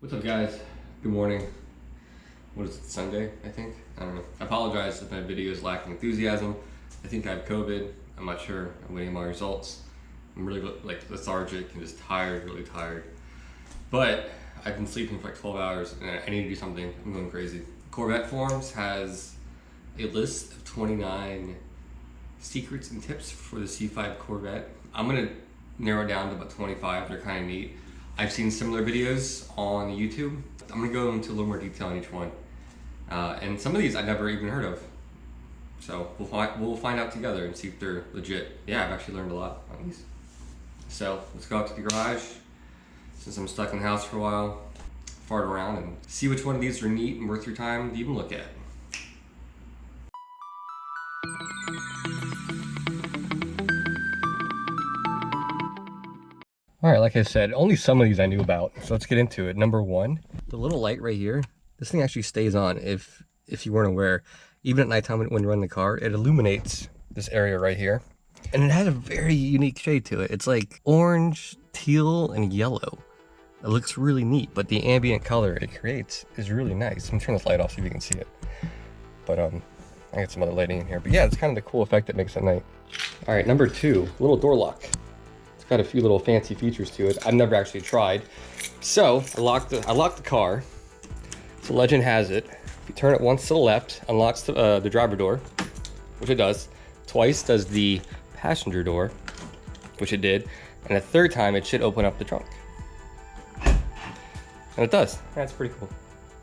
What's up, guys? Good morning. What is it, Sunday, I think? I don't know. I apologize if my video is lacking enthusiasm. I think I have COVID. I'm not sure. I'm waiting on my results. I'm really lethargic and just tired, really tired. But I've been sleeping for like 12 hours and I need to do something. I'm going crazy. Corvette Forums has a list of 29 secrets and tips for the C5 Corvette. I'm gonna narrow it down to about 25. They're kind of neat. I've seen similar videos on YouTube. I'm gonna go into a little more detail on each one. And some of these I've never even heard of. So we'll find out together and see if they're legit. Yeah, I've actually learned a lot on these. So let's go out to the garage, since I'm stuck in the house for a while, fart around and see which one of these are neat and worth your time to even look at. All right, like I said, only some of these I knew about, so let's get into it. Number one, the little light right here, this thing actually stays on if you weren't aware. Even at nighttime when you run the car, it illuminates this area right here. And it has a very unique shade to it. It's like orange, teal, and yellow. It looks really neat, but the ambient color it creates is really nice. I'm gonna turn this light off so you can see it. But I got some other lighting in here. But yeah, it's kind of the cool effect it makes at night. All right, number two, little door lock. Got a few little fancy features to it. I've never actually tried. So I locked the car. So legend has it, if you turn it once to the left, unlocks the driver door, which it does. Twice does the passenger door, which it did. And a third time it should open up the trunk. And it does. That's pretty cool.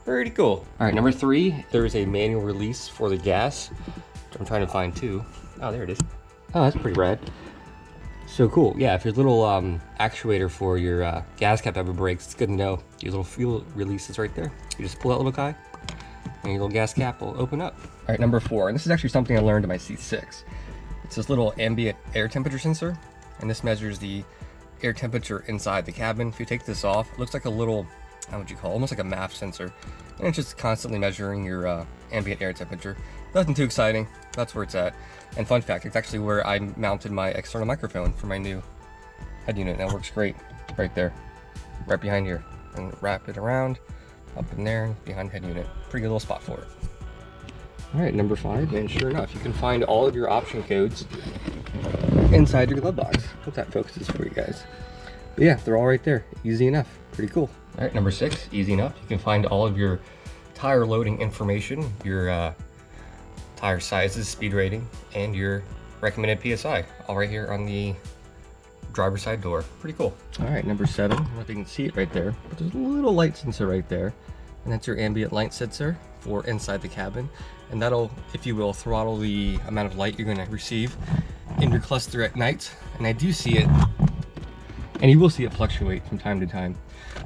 Pretty cool. All right, number three, there is a manual release for the gas, which I'm trying to find too. Oh, there it is. Oh, that's pretty rad. So cool. Yeah, if your little actuator for your gas cap ever breaks, it's good to know. Your little fuel release is right there. You just pull that little guy and your little gas cap will open up. All right, number four, and this is actually something I learned in my C6. It's this little ambient air temperature sensor, and this measures the air temperature inside the cabin. If you take this off, it looks like a little, how would you call it? Almost like a MAF sensor. And it's just constantly measuring your ambient air temperature. Nothing too exciting. That's where it's at. And fun fact, it's actually where I mounted my external microphone for my new head unit. That works great right there, right behind here. And wrap it around, up in there, behind the head unit. Pretty good little spot for it. All right, number five, and sure enough, you can find all of your option codes inside your glove box. Hope that focuses for you guys. But yeah, they're all right there. Easy enough. Pretty cool. All right, number six, easy enough. You can find all of your tire loading information, your tire sizes, speed rating, and your recommended PSI, all right here on the driver's side door. Pretty cool. All right, number seven, I don't know if you can see it right there, but there's a little light sensor right there, and that's your ambient light sensor for inside the cabin, and that'll, if you will, throttle the amount of light you're going to receive in your cluster at night. And I do see it, and you will see it fluctuate from time to time.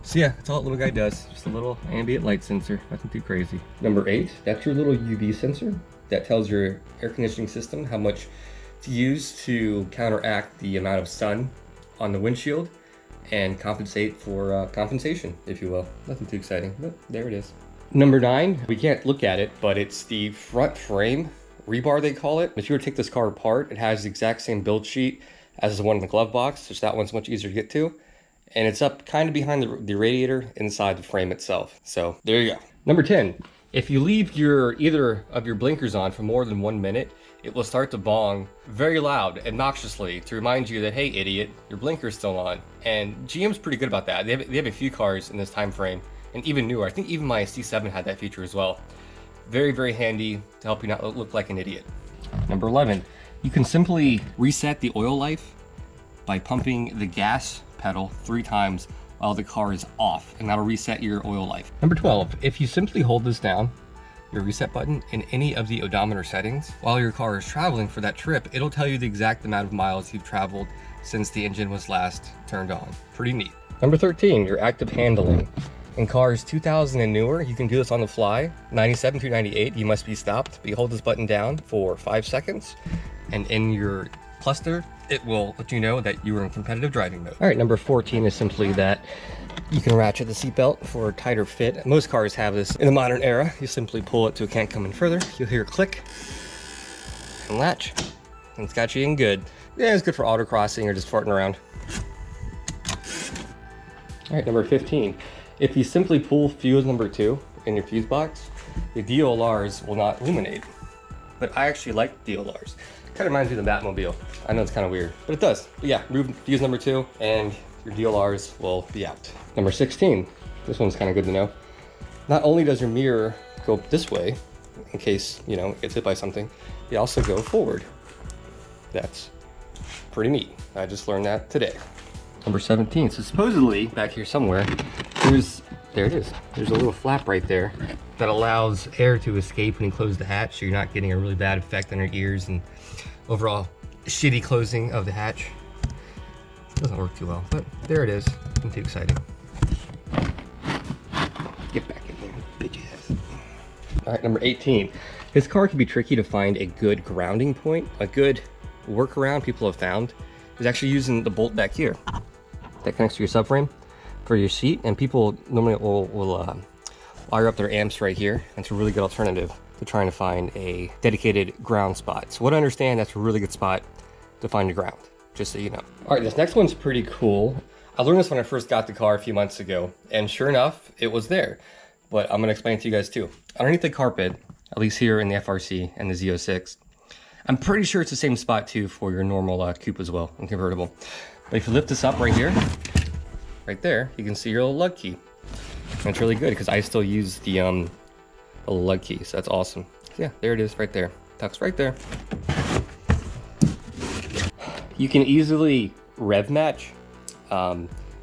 So yeah, that's all that little guy does, just a little ambient light sensor, nothing too crazy. Number eight, that's your little UV sensor that tells your air conditioning system how much to use to counteract the amount of sun on the windshield and compensate for compensation, if you will. Nothing too exciting, but there it is. Number nine, we can't look at it, but it's the front frame rebar, they call it. If you were to take this car apart, it has the exact same build sheet as the one in the glove box, just that one's much easier to get to. And it's up kind of behind the radiator inside the frame itself. So there you go. Number 10, if you leave either of your blinkers on for more than 1 minute, it will start to bong very loud, obnoxiously, to remind you that, hey, idiot, your blinker's still on. And GM's pretty good about that. They have a few cars in this time frame, and even newer. I think even my C7 had that feature as well. Very, very handy to help you not look like an idiot. Number 11, you can simply reset the oil life by pumping the gas pedal 3 times while the car is off, and that'll reset your oil life. Number 12, if you simply hold this down, your reset button, in any of the odometer settings, while your car is traveling for that trip, it'll tell you the exact amount of miles you've traveled since the engine was last turned on. Pretty neat. Number 13, your active handling. In cars 2000 and newer, you can do this on the fly. 97 through 98, you must be stopped, but you hold this button down for 5 seconds, and in your cluster, it will let you know that you are in competitive driving mode. All right, number 14 is simply that you can ratchet the seatbelt for a tighter fit. Most cars have this in the modern era. You simply pull it so it can't come in further. You'll hear a click and latch, and it's got you in good. Yeah, it's good for autocrossing or just farting around. All right, number 15. If you simply pull fuse number 2 in your fuse box, the DLRs will not illuminate. But I actually like DLRs. Kind of reminds me of the Batmobile. I know it's kind of weird, but it does. But yeah, remove fuse number 2 and your DLRs will be out. Number 16, this one's kind of good to know. Not only does your mirror go this way, in case, you know, it gets hit by something, they also go forward. That's pretty neat. I just learned that today. Number 17, so supposedly, back here somewhere, there it is. There's a little flap right there that allows air to escape when you close the hatch, so you're not getting a really bad effect on your ears and overall shitty closing of the hatch. Doesn't work too well, but there it is. Nothing too exciting. Get back in there, bitches. All right, number 18. This car can be tricky to find a good grounding point. A good workaround people have found is actually using the bolt back here that connects to your subframe for your seat, and people normally will wire up their amps right here. That's a really good alternative to trying to find a dedicated ground spot. So what I understand, that's a really good spot to find your ground, just so you know. All right, this next one's pretty cool. I learned this when I first got the car a few months ago, and sure enough, it was there. But I'm gonna explain it to you guys too. Underneath the carpet, at least here in the FRC and the Z06, I'm pretty sure it's the same spot too for your normal coupe as well, and convertible. But if you lift this up right here, right there, you can see your little lug key. And it's really good because I still use the little lug key, so that's awesome. So yeah, there it is right there. Tucks right there. You can easily rev match.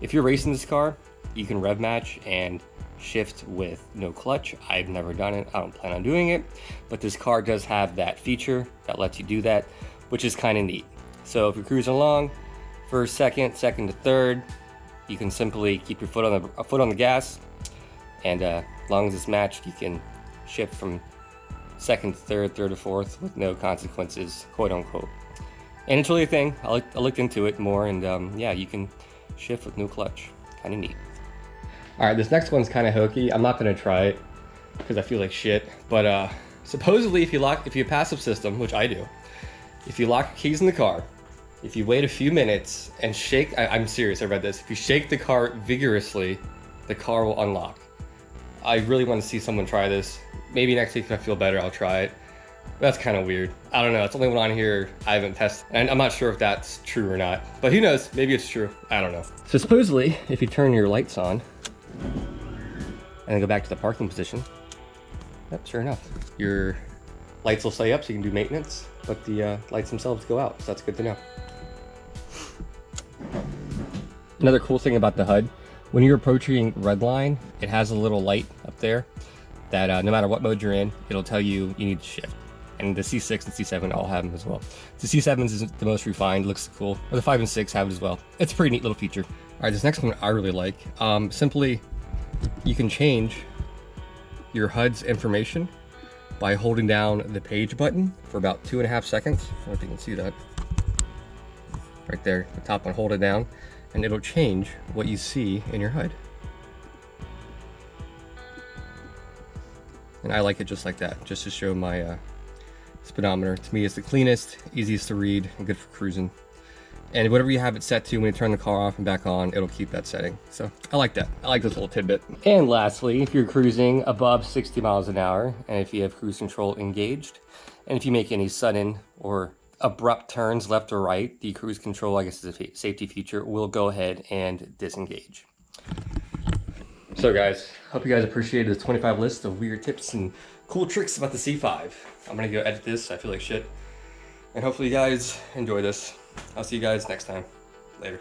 If you're racing this car, you can rev match and shift with no clutch. I've never done it. I don't plan on doing it, but this car does have that feature that lets you do that, which is kind of neat. So if you're cruising along, first, second to third, you can simply keep your foot on the gas, and as long as it's matched, you can shift from second to third to fourth with no consequences, quote unquote. And it's really a thing. I looked into it more, and yeah, you can shift with no clutch. Kind of neat. All right, this next one's kind of hokey. I'm not gonna try it because I feel like shit. But supposedly, if you have a passive system, which I do, if you lock your keys in the car, if you wait a few minutes and shake, I'm serious, I read this. If you shake the car vigorously, the car will unlock. I really want to see someone try this. Maybe next week if I feel better, I'll try it. That's kind of weird. I don't know. It's the only one on here I haven't tested. And I'm not sure if that's true or not. But who knows? Maybe it's true. I don't know. So supposedly, if you turn your lights on and then go back to the parking position, yep, sure enough, your lights will stay up so you can do maintenance, but the lights themselves go out. So that's good to know. Another cool thing about the HUD, when you're approaching red line, it has a little light up there that no matter what mode you're in, it'll tell you need to shift. And the C6 and C7 all have them as well. The C7 is the most refined, looks cool. Or the 5 and 6 have it as well. It's a pretty neat little feature. All right, this next one I really like. Simply, you can change your HUD's information by holding down the page button for about 2.5 seconds. I don't know if you can see that. Right there, the top one, hold it down, and it'll change what you see in your HUD. And I like it just like that, just to show my speedometer. To me, it's the cleanest, easiest to read, and good for cruising. And whatever you have it set to, when you turn the car off and back on, it'll keep that setting. So I like that. I like this little tidbit. And lastly, if you're cruising above 60 miles an hour, and if you have cruise control engaged, and if you make any sudden or abrupt turns left or right, the cruise control, I guess is a safety feature, will go ahead and disengage. So guys, hope you guys appreciated this 25 list of weird tips and cool tricks about the C5. I'm gonna go edit this, I feel like shit. And hopefully you guys enjoy this. I'll see you guys next time. Later.